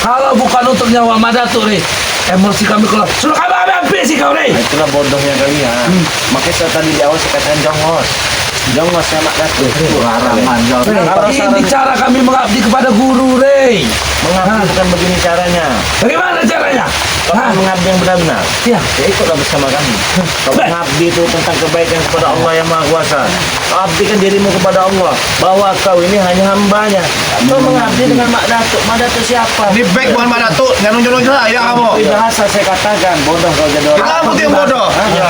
Kalau bukan untuk nyawa Madatu nih, emosi kami keluar. Sudah kami habis sih kau nih. Itulah bodohnya kalian. Makanya saya tadi di awal saya katakan jongos. Jongos ya Mak Datu. Haraman kau. Kalau Ini cara kami mengabdi kepada guru, Rey. mengabdi bukan begini caranya. Bagaimana caranya? Kalau mengabdi yang benar-benar, Ya. ya ikutlah bersama kami. Kalau mengabdi itu tentang kebaikan kepada Allah yang Maha Kuasa. Kau abdikan dirimu kepada Allah, bahwa kau ini hanya hambanya. Kau mengabdi dengan Mak Datuk. Mak Datuk siapa? Ini baik bukan Mak Datuk, jangan nunjuk-nunjuk saya kamu. Bahasa saya katakan bodoh kau jadi orang. Kamu tuh yang bodoh.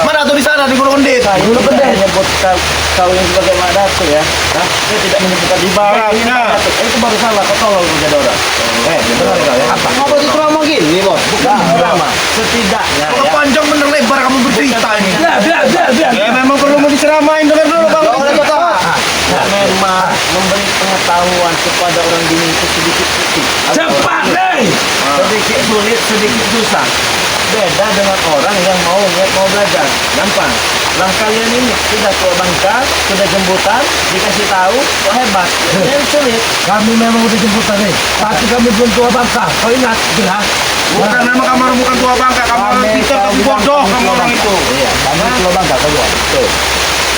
Mak Datuk di sana di Gunung Kendit. Saya tidak menyebut kau ini sebagai Mak Datuk ya. Saya tidak menyebutkan di bawah ini Mak Datuk. Itu baru salah. Kau tolong kau jadi orang. Benar kau ya? Apa? Apa itu drama gini, Bos? Bukan drama. Setidaknya Kalau ya. panjang bener lebar kamu bercerita ini. Biar. Ya memang perlu mau diceramain dengar dulu Bang. Ya, memang memberi pengetahuan kepada orang dini itu sedikit sulit. Cepat, Rey. Sedikit sulit, sedikit susah. Beda dengan orang yang mau belajar. Gampang. Lah kalian ini sudah tua bangka, sudah jemputan, dikasih tahu, kok hebat. Yang sulit. Kami memang udah jemputan, Rey. Tapi kami belum tua bangka. Kau ingat, jelas? Bukan nama kamu bukan tua bangka, kamu orang pintar, kamu bodoh kamu orang itu. Iya, kamu tua bangka, kau buat. Betul.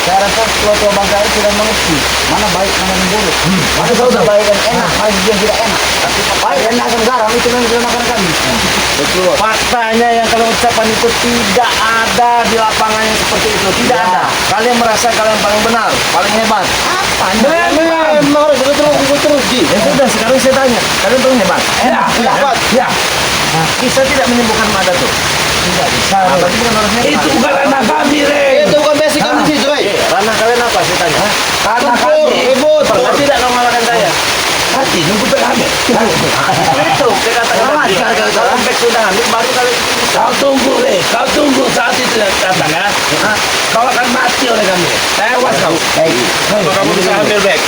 Saya rasa tua bangka itu sudah mengerti mana baik, mana yang buruk. Mana sudah baik dan enak, mana yang tidak enak. Tapi baik dan enak dan garam itu memang sudah makan kami. Betul. Faktanya yang kalian ucapkan itu tidak ada di lapangan yang seperti itu. Tidak ada. Kalian merasa kalian paling benar, paling hebat. Apa? Memang terus Ji. Ya sudah, sekarang saya tanya. Kalian paling hebat? Hebat. Ya. Kita tidak menyembuhkan Mak Datuk. Tidak bisa. Berarti bukan orang hebat. Itu bukan anak kami, Rey. Itu bukan basic kamu sih, Joy. Ranah kalian apa saya tanya? Anak Tempur, kami. ribut. Pernah tidak kau mengalahkan saya? Hati, nunggu berhamil. Itu saya katakan tadi. Kalau sampai sudah hamil baru kalian itu bisa. Kau tunggu, Rey. Kau tunggu saat itu datang, ya. Kau akan mati oleh kami. Tewas kau. Kalau kamu bisa hamil back.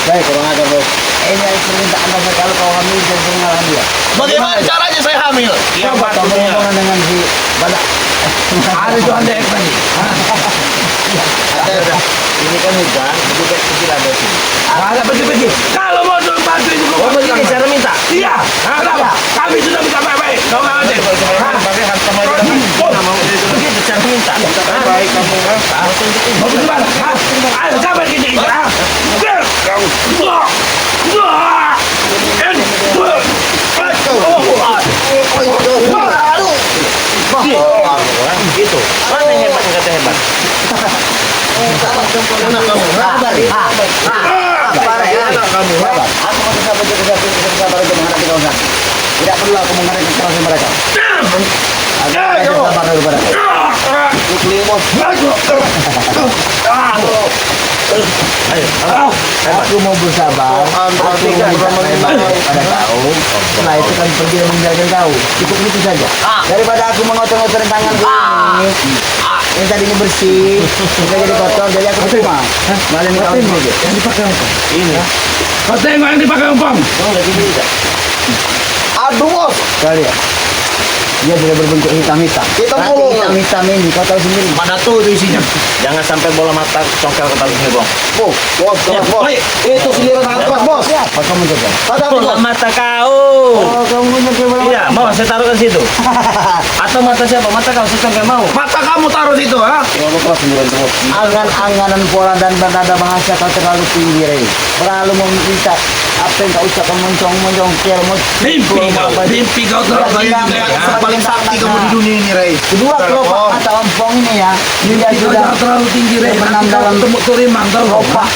Baik, kurang ajar bos. Ini yang permintaan anda kalau kau hamil dan sering mengalami ya. Bagaimana caranya saya hamil? Coba kamu hubungan dengan si Badak. Ada itu anda yang tadi. Ini kan hujan, lebih baik kecil ada sini. Ada pergi-pergi. Kalau mau dulu bantu itu. Oh begini cara minta. Iya. Kenapa? Kami sudah minta baik-baik. Kau nggak ada. Pakai hantam aja. Kita mau begitu cara minta. Baik kamu kan. Mau tunjukin. Mau pergi mana? Ayo, siapa yang gini? Kau. Gitu. Mana yang hebat yang kata hebat? Anak kamu. Anak kamu hebat. Aku mau bisa sabar untuk menghadapi kawasan. Tidak perlu aku mengharapkan keras mereka. Agar mereka sabar daripada aku mau bersabar. Aku mau hebat pada kau. Setelah itu kan pergi dan meninggalkan kau. Cukup itu saja. Daripada aku mengotong-otong tanganku ini. Yang tadinya bersih, sudah jadi kotor, jadi aku terima. Malah ini kau ini. Yang dipakai apa? Ini. Kau tengok yang dipakai umpam. Kau lagi bisa. Aduh bos. Kau lihat. Dia sudah berbentuk hitam-hitam. Hitam Nanti mulu. hitam-hitam ini kau tahu sendiri. Mana tuh itu isinya? Jangan sampai bola mata congkel kepala sini, Bang. Bos. Itu sendiri tangan bos. Apa kamu coba? Bola Mata kau. Oh, kamu nyetir bola. Iya, mau saya taruh ke situ. Atau mata siapa? Mata kau, saya congkel mau. Mata kamu taruh situ, ha? Angan-anganan pola dan bernada bahasa kau terlalu tinggi, Rey. Terlalu meminta apa yang kau ucapkan mencongkel. Mimpi kau terlalu banyak. Yang paling sakti kamu di dunia ini, Rey. Kedua kelopak mata ompong ini ya. Dia Kau sudah jangan terlalu tinggi, Rey. berenang Nanti kau dalam temu turimang tau. kelopak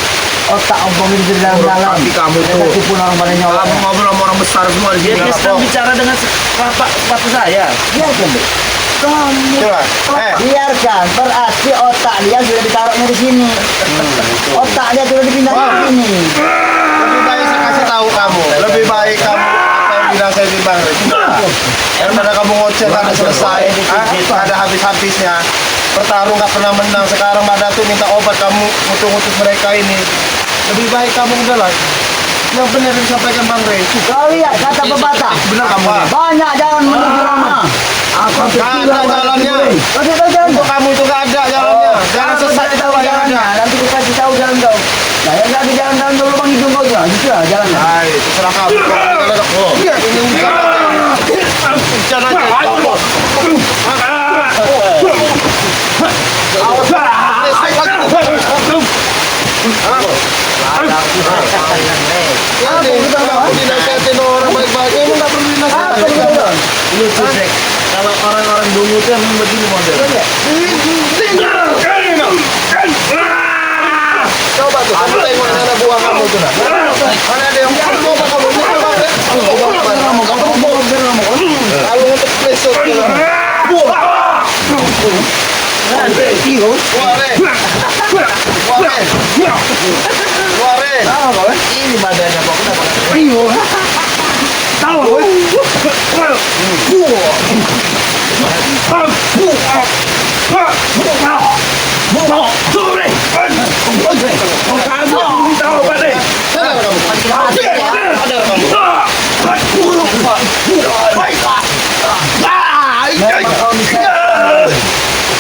otak ompong ini di dalam. Hati kamu tuh. Mereka tipu orang pada nyawa. Kamu ngobrol sama orang besar semua di Dia sini. sedang bicara dengan sepatu saya. Biarkan deh. Kamu Coba. biarkan. Berarti otak dia sudah ditaruhnya di sini. Otak dia sudah dipindah ke sini. Lebih baik saya kasih tahu kamu. Lebih baik kamu apa yang bilang saya timbang. Daripada kamu ngoceh tak ada selesai, tak ada habis-habisnya. Bertarung gak pernah menang. Sekarang Mbak Datu minta obat, kamu ngutus mereka ini. Lebih baik kamu udahlah. Yang benar yang disampaikan Bang Rey. Kau lihat kata pepatah. Benar kamu. Banyak jalan menuju Rama. Aku Gak ada jalannya. Kasih tahu jalan. Untuk kamu itu gak ada jalannya. Jangan sesat itu tahu yang jalannya. ada. Nanti aku kasih tahu jalan kau. Nah, yang lagi jalan-jalan ke lubang hidung kau juga. Gitu lah jalannya. Hai, terserah kamu. Iya, ini urusan Lu cek. Kalau orang-orang dulu tuh memang begini modelnya. Coba tuh, kamu tengok sana buah kamu tuh. Mana ada yang kamu mau kamu kalau untuk besok buah. Ini badannya pokoknya.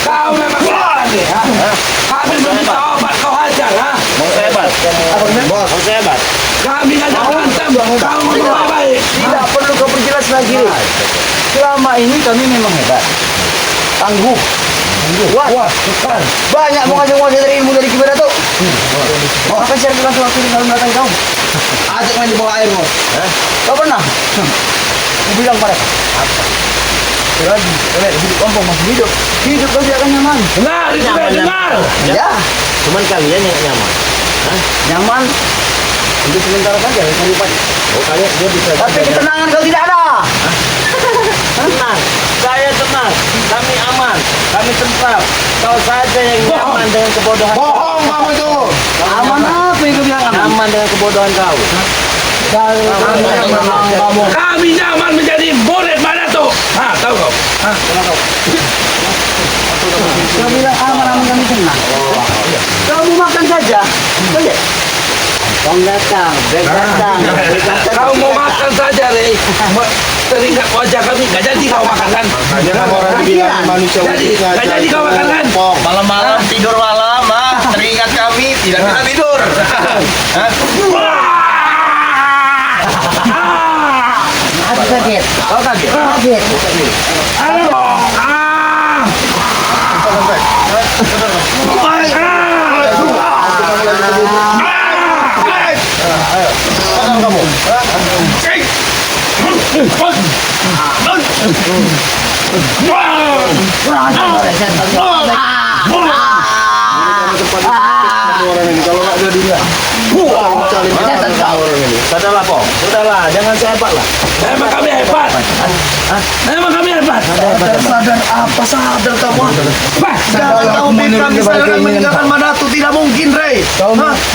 Kau memang berani, ha? Habis meminta obat kau hajar, ha? Mau sebat. Kami ngajak berantem, kau mau baik. Tidak perlu kau perjelas lagi. Selama ini kami memang hebat. Tangguh. Wah, banyak mengajar-ngajar dari ilmu dari Kibai Datuk. Apa sih yang langsung waktu dalam datang kau? Ajak main di bawah air kau. Kau pernah? Aku bilang pada apa? Lagi, hidup kampung masih hidup. Hidup kau tidak akan nyaman. Dengar, itu dengar. Ya, Cuman kalian yang nyaman. nyaman. Untuk sementara saja, cari pagi. Oh kalian dia bisa. Tapi ketenangan kau tidak ada. Tenang, saya tenang, kami aman, kami tentram. Kau saja yang nyaman dengan kebodohan. Bohong kamu itu. Aman apa yang kau bilang aman? Nyaman dengan kebodohan kau. Kami nyaman menjadi murid mana tuh? Ha, tahu kau? Ha? Kau bilang aman kami tenang. Kamu makan saja. Boleh. Kau datang, Kau mau makan saja, Rey. Teringat wajah kami, gak jadi kau makan kan? Makanya orang bilang manusia Gak jadi kau makan kan? Malam-malam tidur malam, teringat kami tidak bisa tidur. Aku kaget. Kau kaget? Kaget. Ayo. Tenang kamu. Orang ini kalau nggak jadi dia. Cari orang ini. Sudahlah, Po. Sudahlah, jangan sehebat lah. Memang kami hebat. Memang kami hebat. Sadar apa sadar kamu? Bah, Jangan kau pikir kami sadar meninggalkan Madatu, tidak mungkin, Rey.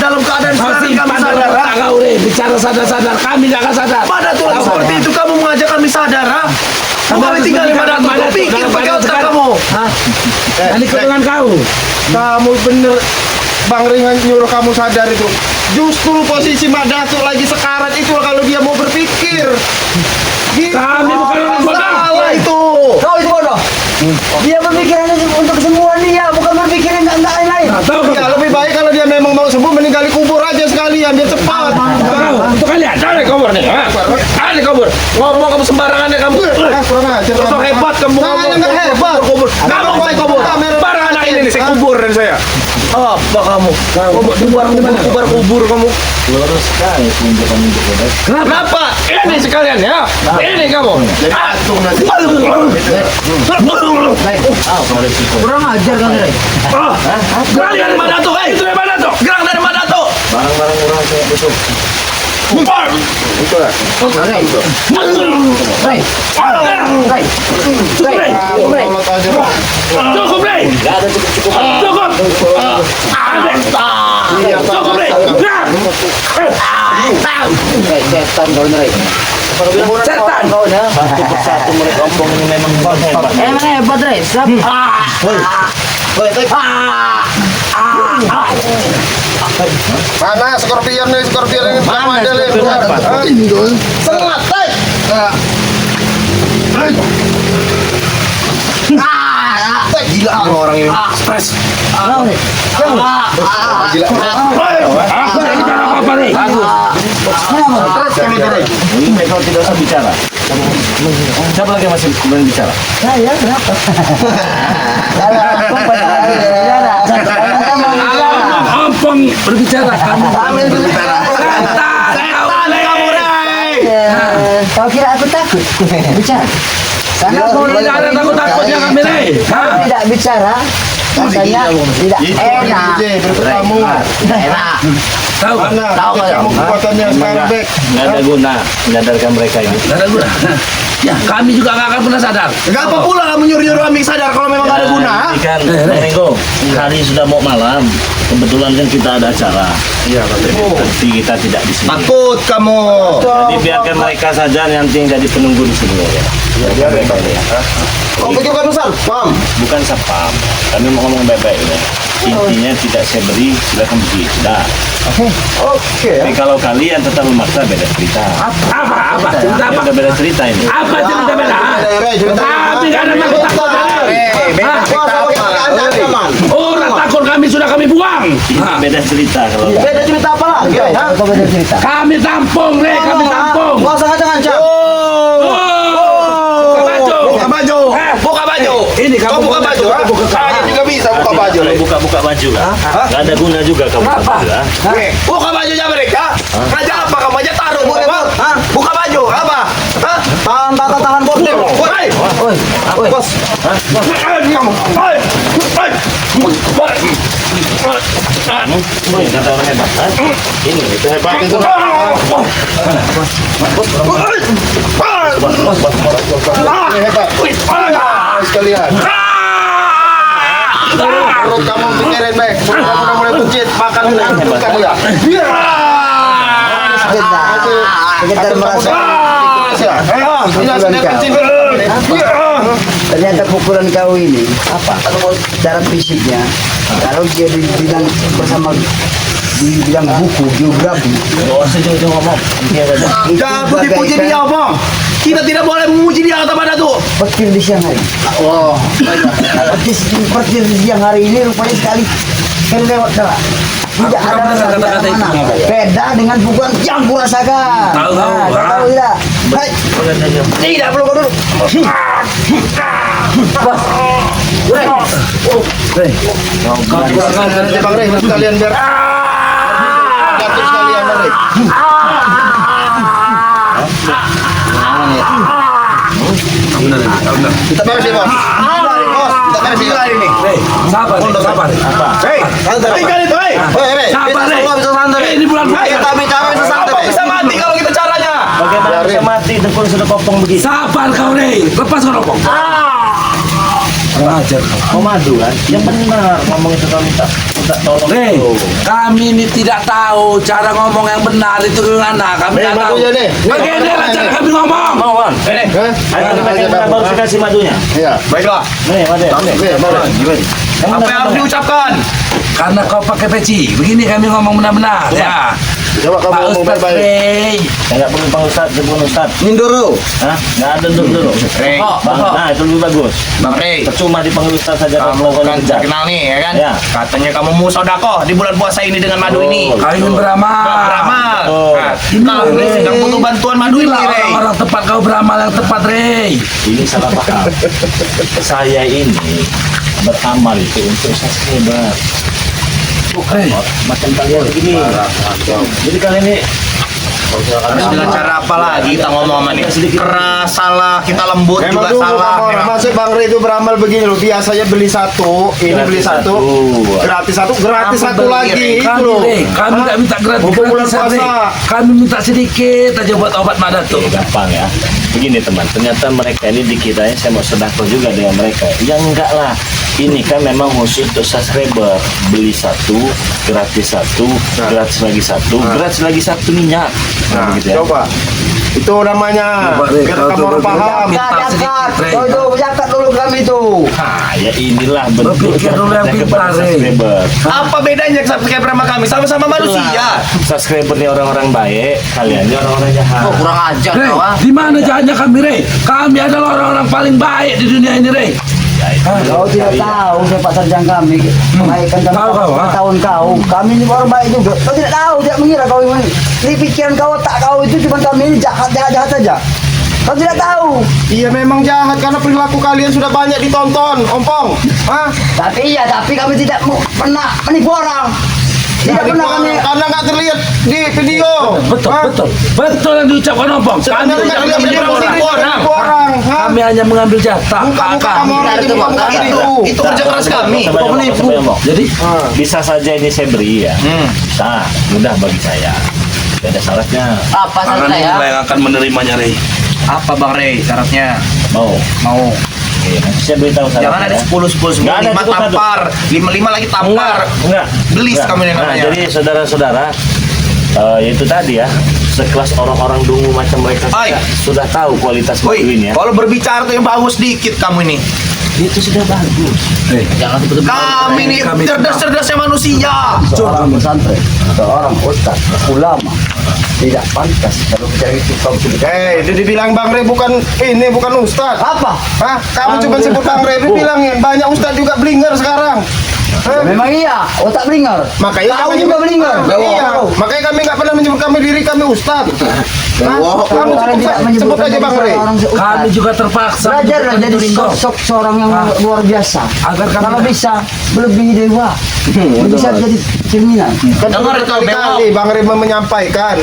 Dalam keadaan kau sadar kami simpan sadar. dalam otak kau, Rey. Bicara sadar-sadar, kami jangan sadar. Madatu Tahu seperti kau? itu kamu mengajak kami sadar, ha? Bukan tinggal di Madatu, kau pikir pakai otak kamu. Ini dengan kau. Kamu bener Bang Ringan nyuruh kamu sadar itu. Justru posisi Madatu lagi sekarat itu kalau dia mau berpikir. Gitu. Kami bukan orang bodoh. Salah itu. Kau itu bodoh. Dia berpikiran untuk kesembuhan dia, bukan berpikiran enggak lain-lain. Tahu kau? Ya lebih baik kalau dia memang mau sembuh mending gali kubur aja sekalian biar cepat. Tahu? Untuk kalian, ada kubur nih. Ada kubur. Ngomong kamu sembarangan ya kamu. Kurang ajar. Kau hebat kamu Saya nggak hebat. Kubur. Kamu Kamu kubur. Barang anak ini nih, saya kubur dan saya. Apa kamu? Kubur kubur kamu. Kenapa? Ini sekalian ya. Ini kamu. Kurang ajar kan, Ray? Gerak dari mana tuh? Itu dari mana tuh? Gerak dari mana tuh? Barang-barang murah saya tutup. Itulah. Ray. Ray. Ray. Ray. Ray. Cukup, Ray. Gak ada cukup-cukup. Cukup. Cukup, Ray. Ray, setan kau, Ray. Setan. Kau dah. Satu persatu mereka ompong ini memang hebat. Emang hebat, Ray. Siap. Mana Scorpion nih? Scorpion ini Mana ada nih. Scorpion apa? Sengat, gila orang ini. Stres. Gila. Apa nih? Stres kan itu, Rey. Ini kau tidak usah bicara. Siapa lagi yang masih belum bicara? Saya kenapa? Ampun berbicara kamu. Setan kamu, Ray. Kau kira aku takut? Bicara. Karena kau Tidak ada takut-takutnya kami Rey. tidak bicara, rasanya tidak enak. Bertemu. Tidak enak. Tahu kan? Mana? Tahu Tunjukkan nggak? kamu kekuatannya sekarang, Bek. Nggak ada guna menyadarkan mereka ini. Tidak ada guna. Ya, kami juga nggak akan pernah sadar. Enggak apa pula kamu nyuruh-nyuruh kami sadar kalau memang nggak ada guna. Ini kan, Rengo, hari sudah mau malam. Kebetulan kan kita ada acara. Iya, Tapi kita tidak di sini. takut kamu. Jadi biarkan mereka saja nanti yang jadi penunggu di sini ya. Biar kau pikir kan besar? Paham? Bukan sapam. Kami mau ngomong baik-baik ya. Intinya tidak saya beri, silakan pergi. Sudah. Oke. Tapi kalau kalian tetap memaksa beda cerita. Apa? Cerita Ya, apa? udah beda cerita ini. Apa cerita beda? Kami nggak ada takut-takut. Orang takut kami sudah kami buang. Ini beda cerita kalau Beda cerita apa lagi? Kau beda cerita. Kami tampung, Rey. Kami tampung. Nggak usah ngacang-ngacang. Buka baju. Buka baju. Buka baju. Ini kamu Kau buka baju, ha? Saya juga bisa buka baju. Kalau buka-buka baju lah. Nggak ada guna juga kamu buka baju lah. Buka bajunya mereka. Raja apa kamu aja taruh buka. Hah? Buka baju apa? Hah? Tahan bos deh. Woi. Oi, Bos. Kamu. Ini kata orang hebat. Ha? Ini itu hebat itu. Ini hebat. Sekalian. Perut kamu pikirin, Bek. Perut kamu udah mulai buncit. Makan kamu ya. sekedar merasa ternyata pukulan kau ini apa secara fisiknya kalau dia dibilang bersama dibilang buku geografi Aku dipuji dia apa? Kita tidak boleh memuji dia kata pada tuh. petir di siang hari petir di siang hari ini rupanya sekali lewat salah tidak ada kata-kata itu mana ngomong. beda dengan pukulan yang kurasakan. Tahu. Tahu tidak? Hai. Tidak perlu kau dulu. Bang Rey, sekalian biar jatuh sekalian Bang Rey. Kita beres ya, Bos. Bos, kita beres ya. Ini. Sabar. Hei, santai. Kan itu, hei. Hei, Sabar, kita Rey. semua bisa santai. Ini bulan puasa. Kita bicara bisa santai. Bisa mati kalau kita caranya. Bagaimana bisa mati dengkul sudah kopong begitu? Sabar kau, Rey. Lepas kau rokok. Ajar kau. Mau madu kan? Yang benar ngomong itu kau minta tolong. Rey, kami ini tidak tahu cara ngomong yang benar itu gimana. Kami tidak tahu. madunya nih. Bagaimana cara kami ngomong? Mau kan? Ayo kita makan baru saya kasih madunya. Iya, baiklah. Nih, madu. Apa yang harus diucapkan? Karena kau pakai peci. Begini kami ngomong benar-benar. Ya. Coba kamu Pak ngomong Ustadz baik-baik. Rey. Enggak perlu Pak Ustadz, jemput Ustadz. Mindoro. Hah? Enggak ada dulu. Rey. Nah, itu lebih bagus. Bang Rey. Percuma dipanggil Ustadz saja kalau Kamu melakukan kan kerja. terkenal nih, ya kan? Ya. Katanya kamu mau sodakoh di bulan puasa ini dengan madu ini. Kau ingin beramal. Beramal. Oh. Nah, Ini kami Rey. sedang butuh bantuan madu ini, Inilah Rey. orang tepat kau beramal yang tepat, Rey. Ini salah paham. Saya ini beramal itu untuk subscriber. Rey. Macam kalian begini. Jadi kalian ini Dengan cara apa lagi kita ngomong sama nih? Keras salah, kita lembut juga salah. Maksud Bang Rey itu beramal begini loh. Biasanya beli satu, ini beli satu, gratis satu lagi itu Kami, loh. Rey, kami tidak minta Mumpung bulan gratisan, Rey. puasa. Kami minta sedikit aja buat obat madat tuh. gampang ya. Begini teman, ternyata mereka ini dikiranya saya mau sedekah juga dengan mereka. Ya enggak lah. Ini kan memang khusus untuk subscriber. Beli satu, gratis satu, gratis lagi satu, gratis lagi satu minyak. Nah, Begitu ya. coba. Itu namanya Coba, Rey, biar kau kamu tuh orang paham. minta sedikit, Rey. Kau itu zakat dulu kami itu. Nah, ya inilah bentuk Berpikir dulu yang kepada pintar, Rey. subscriber. Apa bedanya subscriber sama kami? Sama-sama manusia. Subscriber ini orang-orang baik, kalian ini orang-orang jahat. Kurang ajar Rey, kau ah. di mana jahatnya kami, Rey? Kami adalah orang-orang paling baik di dunia ini, Rey. Ya, itu Kau tidak tahu sepak terjang kami kebaikan kami Tahu kau, ah? tahun kau. Kami ini orang baik juga. Kau tidak tahu, tidak mengira kau ini. Di pikiran kau tak kau itu cuma kami ini jahat saja. Kau tidak tahu. Iya memang jahat karena perilaku kalian sudah banyak ditonton, Ompong. Hah? Tapi kami tidak pernah menipu orang. Tidak pernah kami. Karena nggak terlihat di video. Betul, Hah? betul yang diucapkan Opong. Kami Sebenarnya tidak nggak mengambil terlihat orang. di orang. Hah? Kami hanya mengambil jatah. Muka-muka kamu orang Tidak, itu muka itu. itu kerja keras kami. Sampai ngomong. Jadi Bisa saja ini saya beri ya. Bisa, mudah bagi saya. Tidak ada syaratnya. Apa saja ya? yang akan menerimanya, Rey. Apa Bang Rey syaratnya? Mau. Oke, nanti saya beritahu syaratnya. Jangan ada ya. 10 Nggak ada, 5 cukup satu. tampar, 5 lagi tampar. Enggak. Belis Enggak. kamu ini Nah, namanya. jadi saudara-saudara, itu tadi ya, sekelas orang-orang dungu macam mereka Hai. sudah tahu kualitas Woi, Maduin ya. kalau berbicara tuh yang bagus dikit kamu ini. Itu sudah bagus. Jangan betul-betul. Kami ini cerdas-cerdasnya manusia. Seorang pesantren, seorang ustaz, ulama tidak pantas kalau bicara itu kau sudah. Dia dibilang Bang Rey bukan ustaz. Apa? Hah? Kamu cuma sebut Bang Rey, bilangin banyak ustaz juga blinger sekarang. Hah? Memang iya, otak blingar. Makanya Kau kami juga blingar. Iya, makanya kami nggak pernah menyebut diri kami ustaz. Hah? Kamu sebut aja Bang Rey. Kami juga terpaksa Belajarlah menjadi jadi ringgo. sosok seorang yang luar biasa. Agar kami Kalau bisa melebihi dewa, bisa jadi cerminan. Kan Dengar itu, kali Bang Rey menyampaikan,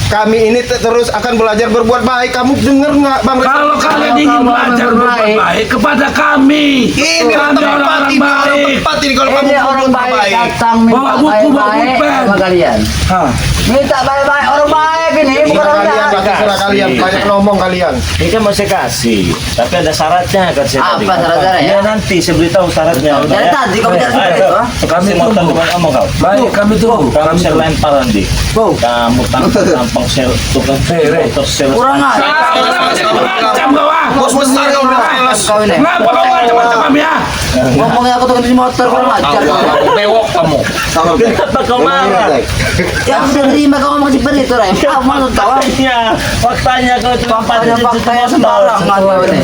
kami ini terus akan belajar berbuat baik. Kamu dengar nggak Bang Rey? Kalau kalian ingin kamu belajar orang berbuat baik, baik kepada kami, Ini orang kami tempat orang-orang ini, orang baik. tempat ini kalau kamu Ini orang berbuat baik baik. datang Bawa minta buku, bawa baik-baik pulpen. sama kalian. Hah. Minta baik-baik orang baik ini bukan Terserah orang kalian, jahat. terserah kalian, banyak ngomong kalian. Ini kan mau saya kasih, tapi ada syaratnya kan saya Apa tadi. syarat-syaratnya? Ya nanti saya beritahu syaratnya. Dari tadi kau bicara seperti itu. Kami mau tahu ngomong kau. Baik, kami tunggu. Kamu saya lempar nanti. Wow. Kamu tampang sel tukang Rey. motor sel. Kurang aja. Kenapa jadi mengancam kau? Bos besar kau udah jelas. Kau ini. Kenapa kau macam-macam kami ya? Ngomongnya aku tuh di motor kurang ajar. Bewok kamu. Kenapa kau marah? Yang udah terima kau ngomong seperti itu, Ray. Kau maksud kau? Faktanya kau itu Faktanya sembarang.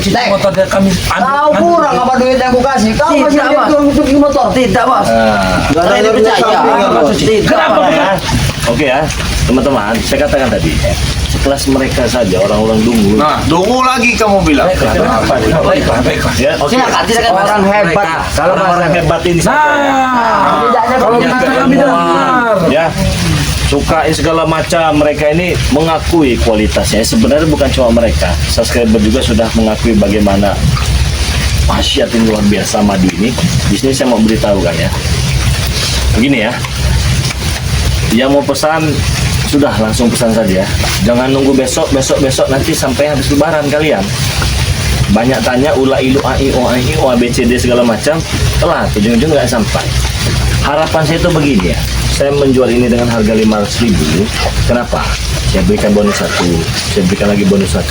Cuci motor dia kami Kau kurang apa duit yang aku kasih? Kau masih Tidak, ada Mas. uang untuk di motor? Tidak, Bos. Saya tidak percaya. Kenapa Ya. Oke ya, teman-teman, saya katakan tadi, sekelas mereka saja orang-orang dungu. Nah, tunggu lagi kamu bilang. Baiklah. Ya, oke. Silakan, silakan. Orang hebat. Kalau Orang-orang hebat ini saja. Nah, Tidaknya kalau kau kita bilang kami dengar. Ya, sukai segala macam mereka ini mengakui kualitasnya. Sebenarnya bukan cuma mereka, subscriber juga sudah mengakui bagaimana dahsyat ini luar biasa madu ini. Di sini saya mau beritahu kan ya. Begini ya, yang mau pesan sudah langsung pesan saja. Jangan nunggu besok nanti sampai habis lebaran kalian. Banyak tanya ula ilu ai o abcd segala macam, telat ujung-ujung nggak sampai. Harapan saya itu begini ya, saya menjual ini dengan harga 500.000. Kenapa? Saya berikan bonus 1, saya berikan lagi bonus 1,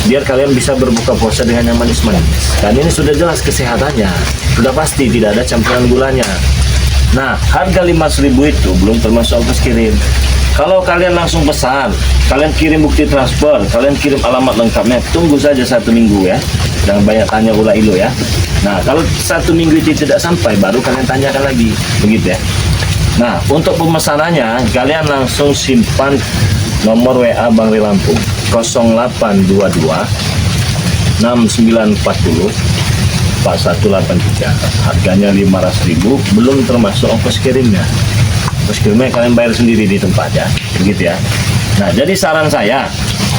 biar kalian bisa berbuka puasa dengan yang manis-manis. Dan ini sudah jelas kesehatannya, sudah pasti tidak ada campuran gulanya. Nah, harga 500.000 itu belum termasuk ongkos kirim. Kalau kalian langsung pesan, kalian kirim bukti transfer, kalian kirim alamat lengkapnya, tunggu saja 1 minggu ya. Jangan banyak tanya ulah ilu ya. Nah, kalau 1 minggu itu tidak sampai, baru kalian tanyakan lagi, begitu ya. Nah, untuk pemesanannya, kalian langsung simpan nomor WA Bang Rey Lampung 0822 6940 4183. Harganya 500.000, belum termasuk ongkos kirimnya. Ongkos kirimnya kalian bayar sendiri di tempat ya, begitu ya. Nah, jadi saran saya,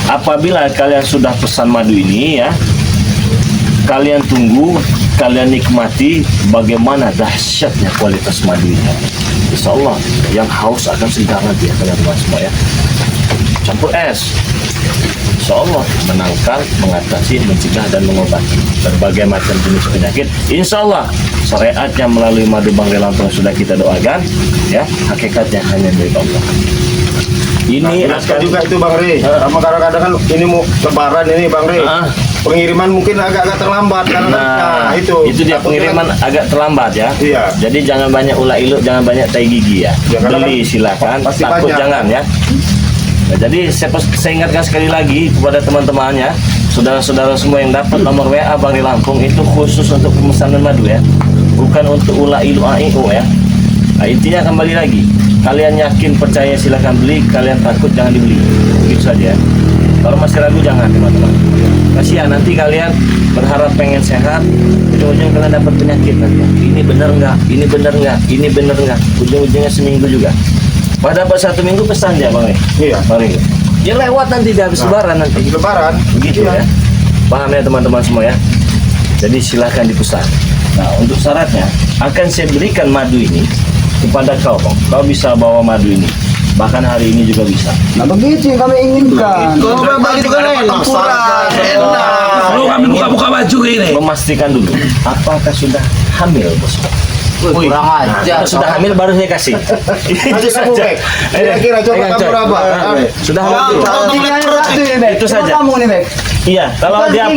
apabila kalian sudah pesan madu ini ya, kalian tunggu, kalian nikmati bagaimana dahsyatnya kualitas madunya. Insya Allah yang haus akan segar nanti ya kalian semua ya. Campur es, Insya Allah menangkal, mengatasi, mencegah dan mengobati berbagai macam jenis penyakit. Insya Allah syariatnya melalui madu Bang Rey Lampung sudah kita doakan ya, hakikatnya hanya dari Allah. Ini Jelaskan akan juga itu Bang Rey. Sama kadang-kadang kan ini mau lebaran ini Bang Rey. Ah. Pengiriman mungkin agak-agak terlambat karena Nah, itu dia pengiriman agak terlambat ya. Iya. Jadi jangan banyak ulah ilu, jangan banyak tai gigi ya. Ya, karena Beli kan silakan, pasti takut banyak. jangan ya. Nah, jadi saya ingatkan sekali lagi kepada teman-temannya, saudara-saudara semua yang dapat nomor WA Bang Rey Lampung itu khusus untuk pemesanan madu ya, bukan untuk ulah ilu AIO ya. Nah, intinya kembali lagi, kalian yakin percaya silakan beli, kalian takut jangan dibeli, begitu saja. Kalau masih ragu jangan teman-teman. Kasihan nanti kalian berharap pengen sehat, ujung-ujungnya kalian dapat penyakit nanti. Ini bener nggak? Ini bener nggak? Ini bener nggak? Ujung-ujungnya seminggu juga. Pada dapat 1 minggu pesan ya bang. Iya. Bang. Ya lewat nanti di habis lebaran nanti. Lebaran. Begitu ya. Paham ya teman-teman semua ya. Jadi silahkan dipesan. Nah untuk syaratnya akan saya berikan madu ini kepada kau bang. Kau bisa bawa madu ini. Bahkan hari ini juga bisa. Nah begitu yang kami inginkan. Kalau berbagi juga enak. Enak. Lu kami buka-buka baju ini. Memastikan dulu apakah sudah hamil bos. Kurang ajar. Kalau sudah hamil baru saya kasih. Nanti kamu Bek. Kira-kira coba Pegang, kamu coy. berapa? Sudah hamil. Tinggal satu ini, Bek. Itu saja. Kamu nih, Bek. Iya, kalau dia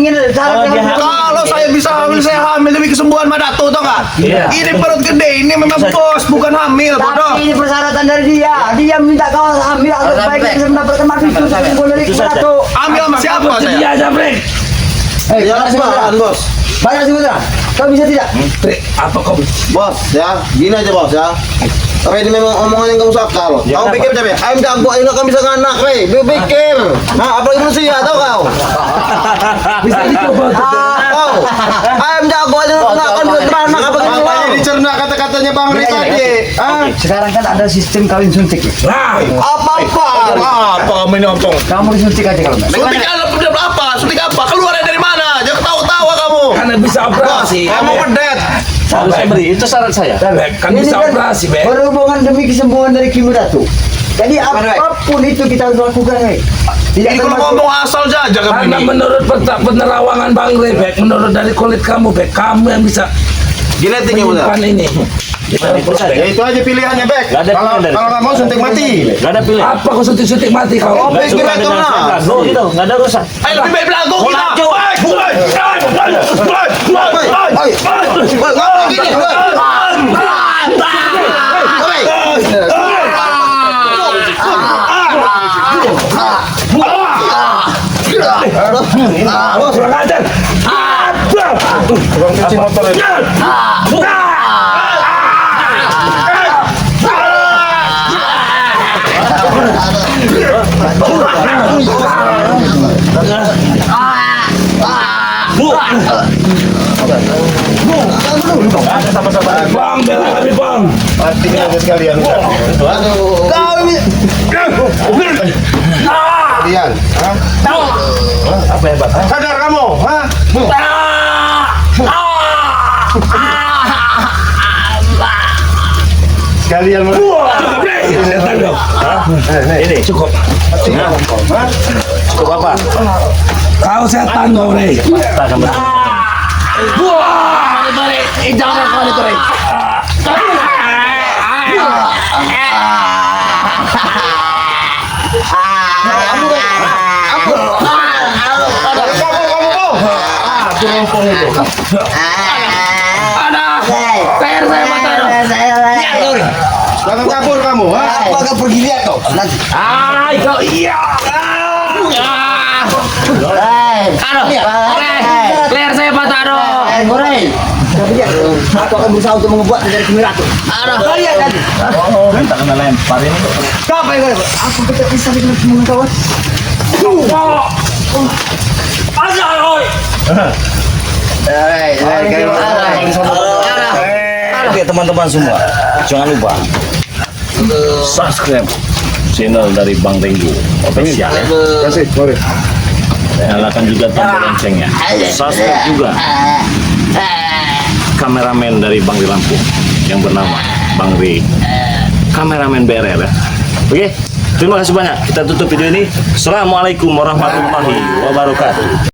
Kalau saya bisa hamil, saya hamil demi kesembuhan Madatu, tau nggak? Iya. Ini perut gede, ini memang bos, bukan hamil, bodoh. Tapi ini persyaratan dari dia. Dia minta kau hamil agar baik bisa mendapatkan madu itu dari Itu saja. Ratu. Hamil sama siapa saya? Dia aja, Brek. Ya, apaan, Bos? Banyak sih Putra. Kau bisa tidak? Brek, apa kau? Bos, ya, gini aja bos ya. Tapi ini memang omongan yang kamu sakal. Ya, Kamu kenapa? pikir capek? Ayam jago ini kan bisa nganak, weh. Dia pikir. Nah, apalagi manusia, tahu kau? Bisa dicoba tuh. Kau, ayam jago aja nggak kan bisa beranak apa gitu? Makanya dicerna kata-katanya Bang Rik tadi. Ah, Sekarang kan ada sistem kawin suntik. Nah, apa-apa? Apa kamu ini omong? Kamu disuntik aja kalau enggak. Suntik apa? Suntik apa? Keluarnya dari mana? Jangan tahu-tahu kamu. karena bisa operasi. Kamu pedet. harus saya beri. Itu syarat saya. Brek, kan Ini bisa kan operasi, Brek. berhubungan demi kesembuhan dari Kimi Ratu. Jadi apapun itu kita harus lakukan, Bek. Tidak Ini kalau termasuk ngomong asal saja kamu Karena ini. menurut penerawangan Bang Rebek, menurut dari kulit kamu, Bek, kamu yang bisa Genetiknya udah. menyimpan ini. Itu saja. Ya itu aja pilihannya, Bek. Nggak ada Kalau pilihan dari- kalau nggak mau suntik mati. Gak ada pilihan. Apa kau suntik-suntik mati kau? Oh, Nggak suka Bek, dengan gimana? saya belagu gitu. Nggak ada urusan. Ayo lebih baik belagu kita. Belagu. Gini, Kurang ajar. Tukang cuci motor ini. Bang, bela kami, Bang. Matinya aja sekalian. Kau ini. Kalian, hah? Apa yang hebat? Sadar kamu, hah? Sekalian Cukup, Brek. Setan kau. Ini Cukup. cukup apa? Kau setan kau, Brek. Tak akan ber- Jangan kau itu, Brek. Leher saya patah. Jangan kabur kamu, hah? Apakah pergi lihat kau? Nanti. Ay, kau iya. Leher saya patah, dong. Morai. Tapi lihat, aku akan berusaha untuk membuat dari Kimi Ratu. Kau lihat nanti. Oh, tak kena lempar ini. Apa yang kau? Aku tidak bisa dengan semua kawan. Oke teman-teman semua, jangan lupa subscribe channel dari Bang Renggu official ya. Kasih, mari. Nyalakan juga tombol loncengnya. Subscribe juga kameramen dari Bang di Lampung yang bernama Bang Ri, kameramen BRR ya. Oke, terima kasih banyak. Kita tutup video ini. Assalamualaikum warahmatullahi wabarakatuh.